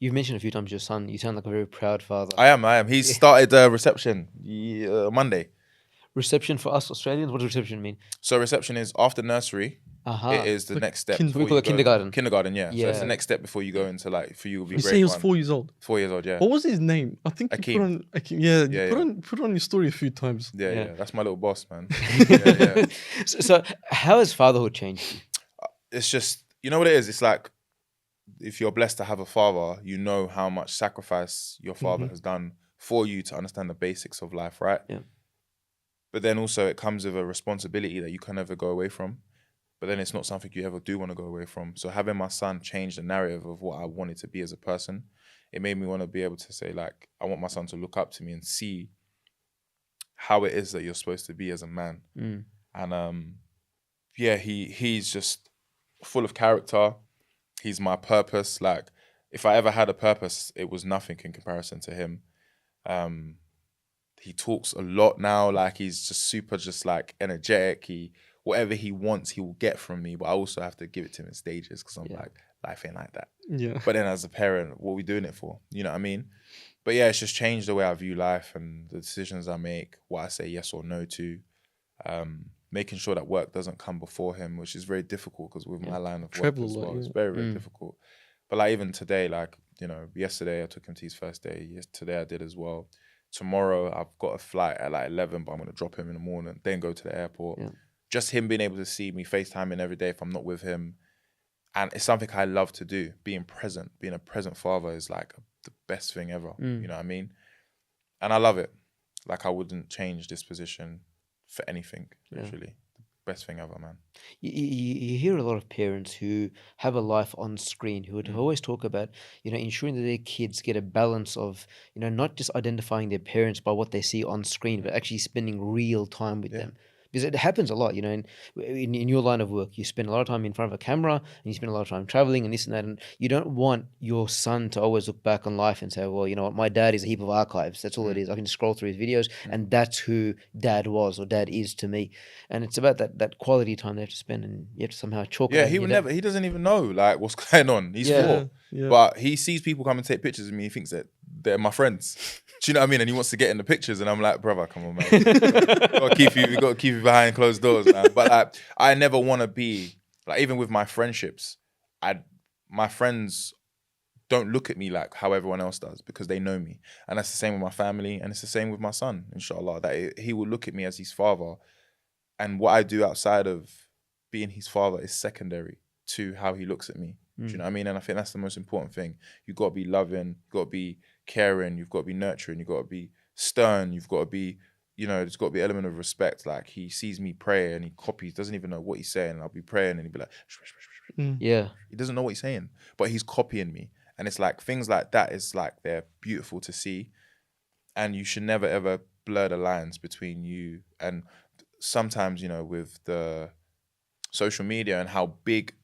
You've mentioned a few times your son. You sound like a very proud father. I am. He Yeah. started reception Monday. Reception for us Australians. What does reception mean? So reception is after nursery. It Aha. is the Like next step So we before call you it go kindergarten. kindergarten. Yeah. So it's the Yeah. next step before you go into like for you will be You say grade he was one. 4 years old. 4 years old. Yeah. What was his name? I think you Akeem. put on. Yeah, you Yeah, put yeah. on your story a few times. Yeah, Yeah. yeah. That's my little boss, man. Yeah. So how has fatherhood changed you? It's just, you know what it is? It's like if you're blessed to have a father, you know how much sacrifice your father has done for you to understand the basics of life, right? Yeah. But then also it comes with a responsibility that you can never go away from. But then it's not something you ever do want to go away from. So having my son change the narrative of what I wanted to be as a person, it made me want to be able to say, like, I want my son to look up to me and see how it is that you're supposed to be as a man. Mm. And yeah, he's just full of character. He's my purpose. Like, if I ever had a purpose, it was nothing in comparison to him. He talks a lot now. Like, he's just super, just like energetic. Whatever he wants, he will get from me. But I also have to give it to him in stages because I'm like, life ain't like that. Yeah. But then as a parent, what are we doing it for? You know what I mean? But yeah, it's just changed the way I view life and the decisions I make, what I say yes or no to. Making sure that work doesn't come before him, which is very difficult because with my line of work as well, it's very, very difficult. But like even today, like, you know, yesterday I took him to his first day. Today I did as well. Tomorrow I've got a flight at like 11, but I'm going to drop him in the morning, then go to the airport. Yeah. Just him being able to see me, FaceTiming every day if I'm not with him. And it's something I love to do. Being present, being a present father is like the best thing ever. You know what I mean? And I love it. Like I wouldn't change this position for anything, literally. The best thing ever, man. You hear a lot of parents who have a life on screen who would always talk about, you know, ensuring that their kids get a balance of, you know, not just identifying their parents by what they see on screen, but actually spending real time with them. Because it happens a lot, you know, in your line of work, you spend a lot of time in front of a camera and you spend a lot of time traveling and this and that. And you don't want your son to always look back on life and say, well, you know what, my dad is a heap of archives. That's all it is. I can just scroll through his videos and that's who dad was or dad is to me. And it's about that quality time they have to spend and you have to somehow chalk it. Yeah, he doesn't even know like what's going on. He's 4. Yeah. But he sees people come and take pictures of me. He thinks that they're my friends. Do you know what I mean? And he wants to get in the pictures, and I'm like, brother, come on, man. We got to keep you behind closed doors, man. But like, I never want to be like, even with my friendships, my friends don't look at me like how everyone else does because they know me, and that's the same with my family, and it's the same with my son. Inshallah, that he will look at me as his father, and what I do outside of being his father is secondary to how he looks at me. Do you know what I mean? And I think that's the most important thing. You've got to be loving, you've got to be caring, you've got to be nurturing, you've got to be stern, you've got to be, you know, there's got to be an element of respect. Like he sees me pray and he copies, doesn't even know what he's saying. And I'll be praying and he'll be like, yeah. He doesn't know what he's saying, but he's copying me. And it's like things like that is like, they're beautiful to see. And you should never ever blur the lines between you. And sometimes, you know, with the social media and how big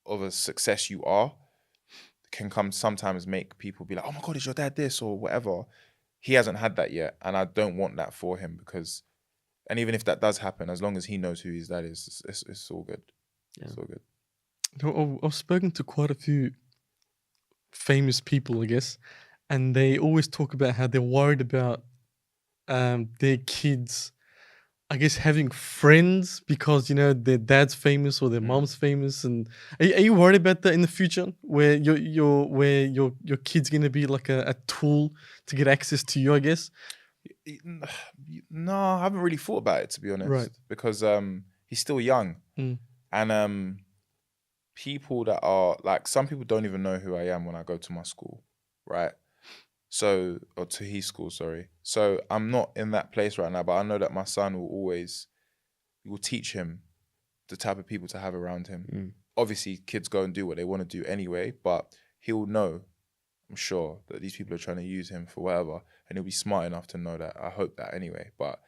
of a success you are can come sometimes make people be like, oh my God, is your dad this or whatever. He hasn't had that yet. And I don't want that for him because, and even if that does happen, as long as he knows who his dad is, it's all good. Yeah. It's all good. You know, I've spoken to quite a few famous people, I guess, and they always talk about how they're worried about their kids, I guess, having friends because, you know, their dad's famous or their mom's famous. And are you worried about that in the future, where your kid's gonna be like a tool to get access to you? I guess. No, I haven't really thought about it, to be honest. Right. Because he's still young, and people that are like, some people don't even know who I am when I go to my school, right? So, or to his school, sorry. So I'm not in that place right now, but I know that my son will teach him the type of people to have around him. Obviously, kids go and do what they want to do anyway, but he'll know, I'm sure, that these people are trying to use him for whatever, and he'll be smart enough to know that. I hope that anyway, but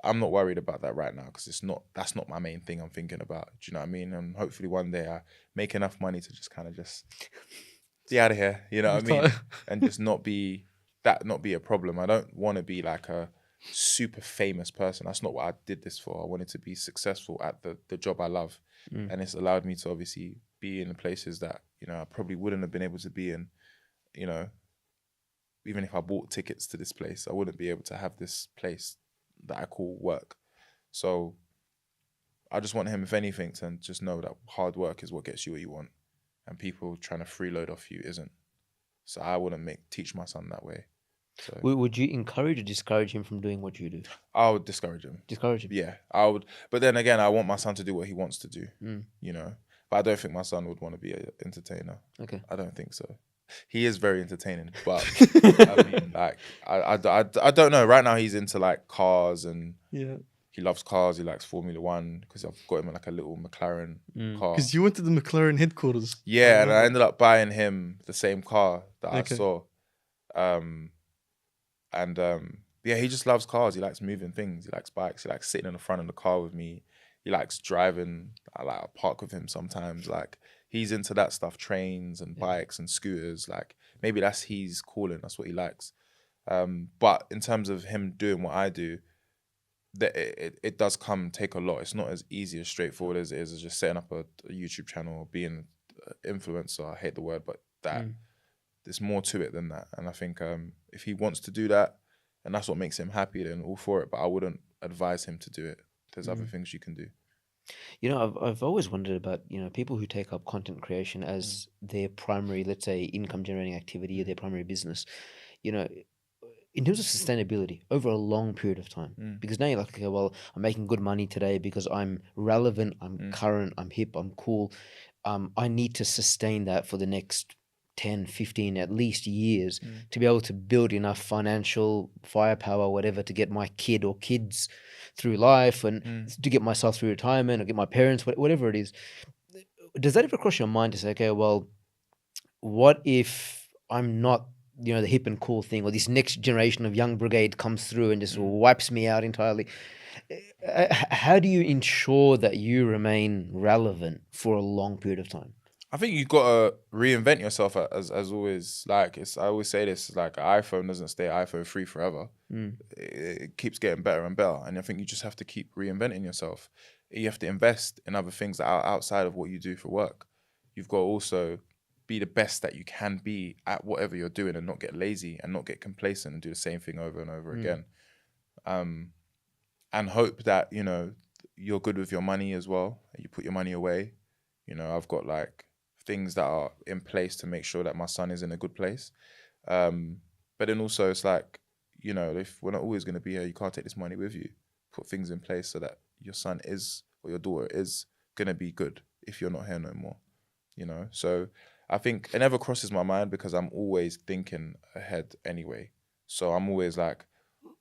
I'm not worried about that right now because that's not my main thing I'm thinking about. Do you know what I mean? And hopefully one day I make enough money to just kind of just be out of here, you know what I mean? And just not be a problem. I don't want to be like a super famous person. That's not what I did this for. I wanted to be successful at the job I love. And it's allowed me to obviously be in the places that, you know, I probably wouldn't have been able to be in you know, even if I bought tickets to this place, I wouldn't be able to have this place that I call work. So I just want him, if anything, to just know that hard work is what gets you what you want, and people trying to freeload off you isn't. So I wouldn't teach my son that way. So Would you encourage or discourage him from doing what you do? I would discourage him. Discourage him? Yeah, I would. But then again, I want my son to do what he wants to do, Mm. you know. But I don't think my son would want to be an entertainer. Okay. I don't think so. He is very entertaining, but I mean, like, I don't know. Right now, he's into like cars, and Yeah. he loves cars. He likes Formula One because I've got him like a little McLaren car. Because you went to the McLaren headquarters. Yeah, and I remember. ended up buying him the same car that Okay. I saw. Yeah, he just loves cars. He likes moving things. He likes bikes. He likes sitting in the front of the car with me. He likes driving. I park with him sometimes. Like, he's into that stuff, trains and bikes and scooters. Like, maybe that's his calling. That's what he likes. But in terms of him doing what I do, it does take a lot. It's not as easy, as straightforward as it is as just setting up a YouTube channel or being an influencer. I hate the word, but there's more to it than that. And I think if he wants to do that and that's what makes him happy, then all for it. But I wouldn't advise him to do it. There's other things you can do. You know, I've always wondered about, people who take up content creation as their primary, let's say, income generating activity or their primary business, in terms of sustainability over a long period of time. Because now you're like, okay, well, I'm making good money today because I'm relevant, I'm current, I'm hip, I'm cool. I need to sustain that for the next 10, 15, at least years to be able to build enough financial firepower, whatever, to get my kid or kids through life and to get myself through retirement or get my parents, whatever it is. Does that ever cross your mind to say, okay, well, what if I'm not, the hip and cool thing, or this next generation of young brigade comes through and just wipes me out entirely? How do you ensure that you remain relevant for a long period of time? I think you've got to reinvent yourself as always. Like, I always say this, like, an iPhone doesn't stay iPhone 3 forever. It keeps getting better and better. And I think you just have to keep reinventing yourself. You have to invest in other things that are outside of what you do for work. You've got to also be the best that you can be at whatever you're doing and not get lazy and not get complacent and do the same thing over and over again. And hope that, you're good with your money as well. You put your money away. I've got like things that are in place to make sure that my son is in a good place. But then also it's like, if we're not always going to be here, you can't take this money with you. Put things in place so that your son is, or your daughter is going to be good if you're not here no more. So I think it never crosses my mind because I'm always thinking ahead anyway. So I'm always like,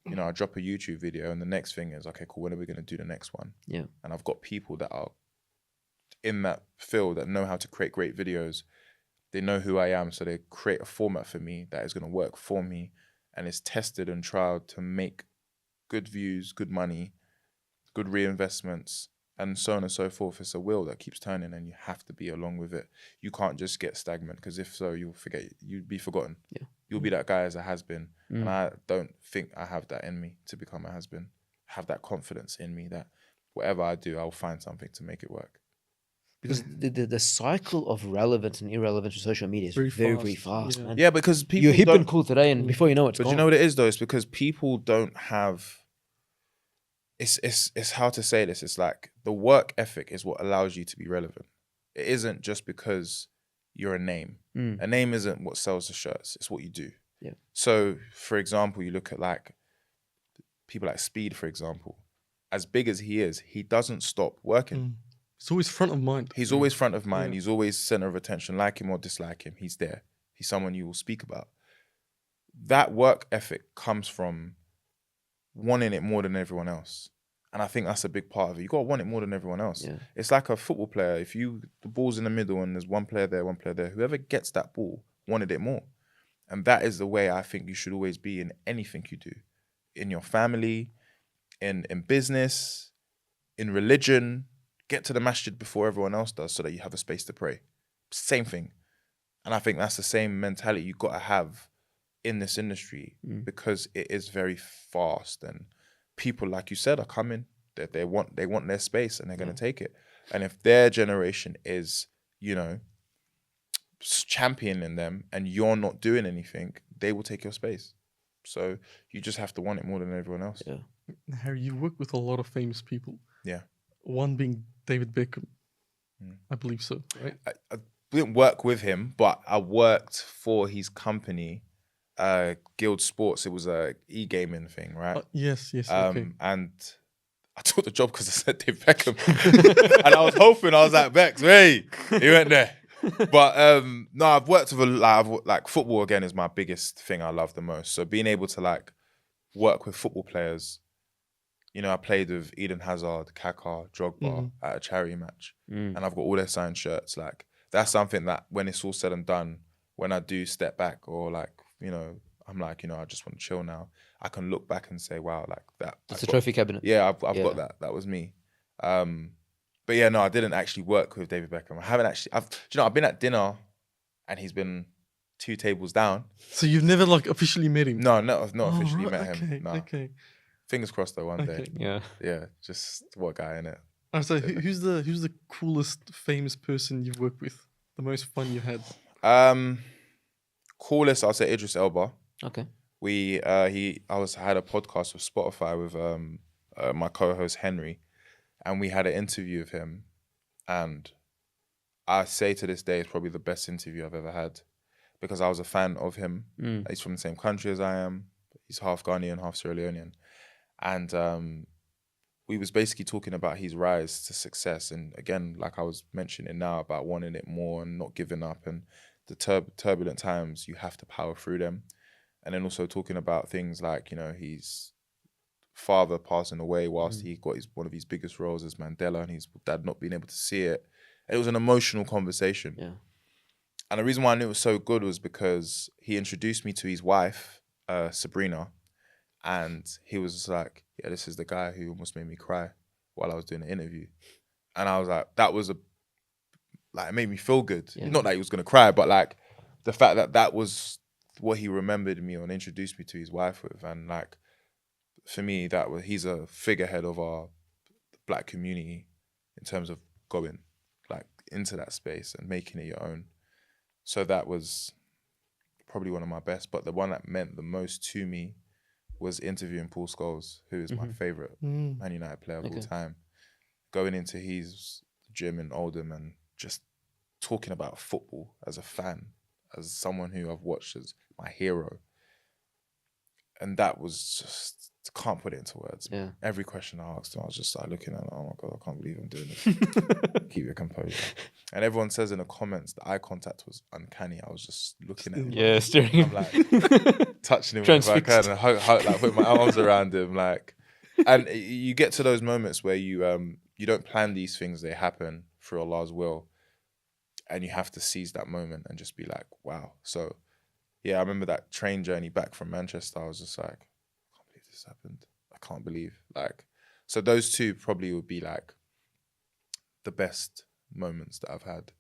I drop a YouTube video and the next thing is, okay, cool, when are we going to do the next one? Yeah. And I've got people that are in that field that know how to create great videos. They know who I am, so they create a format for me that is going to work for me and is tested and trialed to make good views, good money, good reinvestments, and so on and so forth. It's a wheel that keeps turning and you have to be along with it. You can't just get stagnant because if so, you'd be forgotten. Yeah. You'll be that guy as a has-been. And I don't think I have that in me to become a has-been. I have that confidence in me that whatever I do, I'll find something to make it work. Because the cycle of relevance and irrelevance of social media is very, very fast, man. Yeah, because people You're hip and cool today, and before you know it's But gone. you know what it is though? It's because people don't have. It's how to say this. It's like the work ethic is what allows you to be relevant. It isn't just because you're a name. A name isn't what sells the shirts. It's what you do. Yeah. So, for example, you look at like people like Speed, for example. As big as he is, he doesn't stop working. He's always front of mind. He's always front of mind. Yeah. He's always center of attention. Like him or dislike him, he's there. He's someone you will speak about. That work ethic comes from wanting it more than everyone else. And I think that's a big part of it. You got to want it more than everyone else. Yeah. It's like a football player. If the ball's in the middle and there's one player there, whoever gets that ball wanted it more. And that is the way I think you should always be in anything you do. In your family, in business, in religion. Get to the masjid before everyone else does so that you have a space to pray. Same thing. And I think that's the same mentality you've got to have in this industry because it is very fast and people, like you said, are coming. That they want their space and they're going to take it. And if their generation is, championing them and you're not doing anything, they will take your space. So you just have to want it more than everyone else. Yeah. Harry, you work with a lot of famous people. Yeah. One being David Beckham. Mm. I believe so, right? I didn't work with him, but I worked for his company, Guild Sports. It was a e-gaming thing, right? Yes, okay. And I took the job because I said David Beckham. And I was hoping, I was like, Bex, hey, he went there. But no, I've worked with like football again is my biggest thing I love the most. So being able to like work with football players, you know, I played with Eden Hazard, Kaká, Drogba at a charity match, and I've got all their signed shirts. Like that's something that when it's all said and done, when I do step back or like, you know, I'm like, you know, I just want to chill now, I can look back and say, wow, like that. That's a trophy cabinet. Yeah, I've got that. That was me. But yeah, no, I didn't actually work with David Beckham. I haven't actually. I've been at dinner, and he's been 2 tables down. So you've never like officially met him? No, not officially right, met him. No. Okay. Fingers crossed though, one day. Yeah. Just what guy in it. So who's the coolest famous person you've worked with? The most fun you've had? Coolest, I'll say Idris Elba. Okay. I had a podcast with Spotify with my co-host Henry, and we had an interview with him, and I say to this day it's probably the best interview I've ever had, because I was a fan of him. He's from the same country as I am. He's half Ghanaian, half Sierra Leonean, and we was basically talking about his rise to success, and again, like I was mentioning now about wanting it more and not giving up, and the turbulent times, you have to power through them. And then also talking about things like, you know, his father passing away whilst he got one of his biggest roles as Mandela, and his dad not being able to see it. It was an emotional conversation. Yeah. And the reason why I knew it was so good was because he introduced me to his wife, Sabrina, and he was just like, yeah, this is the guy who almost made me cry while I was doing the interview. And I was like, it made me feel good. Yeah. Not that he was going to cry, but like the fact that that was what he remembered me and introduced me to his wife with. And like, for me, he's a figurehead of our Black community in terms of going like into that space and making it your own. So that was probably one of my best, but the one that meant the most to me was interviewing Paul Scholes, who is my favorite Man United player of all time. Going into his gym in Oldham and just talking about football as a fan, as someone who I've watched as my hero. And that was just, can't put it into words. Yeah. Every question I asked him, I was just like looking at it, oh my God, I can't believe I'm doing this. Keep your composure. And everyone says in the comments, the eye contact was uncanny. I was just looking at him. Yeah, staring. I'm like touching him if I can, and like put my arms around him, like. And you get to those moments where you don't plan these things; they happen through Allah's will, and you have to seize that moment and just be like, "Wow!" So, yeah, I remember that train journey back from Manchester. I was just like, "I can't believe this happened. I can't believe." Like, so those two probably would be like the best moments that I've had.